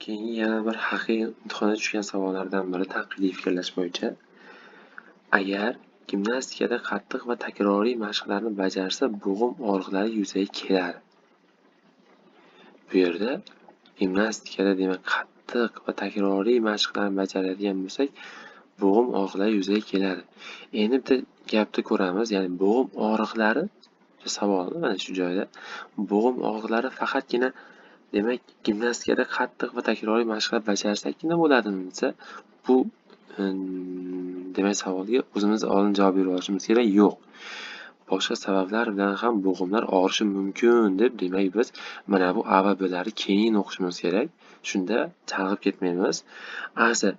Keyingi yana bir haqiqiy imtihonga tushgan savollardan biri tanqidiy fikrlash bo'yicha. Agar gimnastikada qattiq va takroriy mashqlarni bajarsa, bo'g'im og'riqlari yuzaga keladi. Bu yerda gimnastikada demak qattiq va takroriy mashqlarni bajaradigan bo'lsak, bo'g'im og'riqlari yuzaga keladi. Endi bitta gapni ko'ramiz, ya'ni bo'g'im og'riqlari savolni mana shu joyda. Bo'g'im og'riqlari faqatgina demak gimnastikada qattiq va takroriy mashqlar bajarsakgina bo'ladimi desa, bu demak savolga o'zimiz oldin javob berib olishimiz kerak. Yo'q. Boshqa sabablar bilan ham bo'g'imlar og'rishi mumkin deb demak biz mana bu A va B'larni keyin o'qishimiz kerak. Shunda chalg'ib ketmaymiz. Asa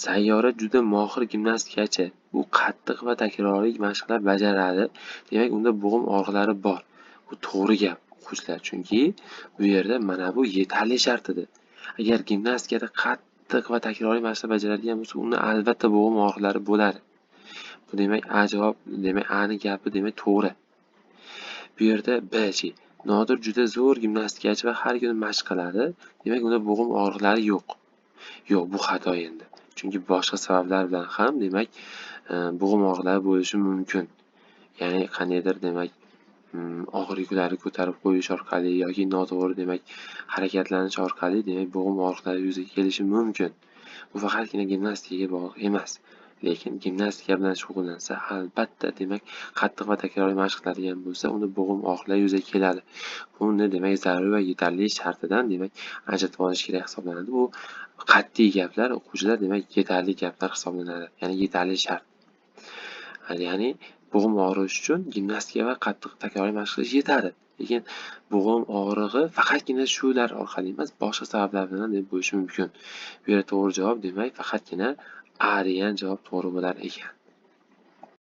Sayyora juda mohir gimnastikachi. U qattiq va takroriy mashqlar bajaradi. Demak, unda bo'g'im og'riqlari bor. Bu to'g'ri gap o'quvchilar, chunki bu yerda mana bu yetarli shart edi. Agar gimnastikada qattiq va takroriy mashqlar bajaradigan bo'lsa, unda albatta bo'g'im og'riqlari bo'ladi. Bu demak A javob, demak A ning gapi demak to'g'ri. Bu yerda B-chi. Nodir juda zo'r gimnastikachi va har kuni mashq qiladi. Demak, unda bo'g'im og'riqlari yo'q. Yo'q, bu xato endi. Chunki boshqa sabablar bilan ham demak bo'g'im og'riqlari bo'lishi mumkin. Ya'ni qandaydir demak og'ir yuklarni ko'tarib qo'yish orqali yoki noto'g'ri demak harakatlanish orqali demak bo'g'im og'riqlari yuzaga kelishi mumkin. Bu faqatgina gimnastikaga bog'liq emas. Lekin gimnastika bilan shug'ullansa, albatta demak qattiq va takroriy mashq qiladigan bo'lsa, unda bo'g'im og'riqlari yuzaga keladi. Buni demak zarur va yetarli shartidan demak ajratib olish kerak hisoblanadi. Bu qat'iy gaplar, o'quvchilar demak yetarli gaplar hisoblanadi. Ya'ni yetarli shart. Ya'ni bo'g'im og'rishi uchun gimnastika va qattiq takroriy mashq qilish yetadi. Lekin bo'g'im og'rig'i faqatgina shular orqali emas, boshqa sabablar bilan bo'lishi mumkin. Bu yerda to'g'ri javob demak faqatgina A degan javob to'g'ri bo'lar ekan.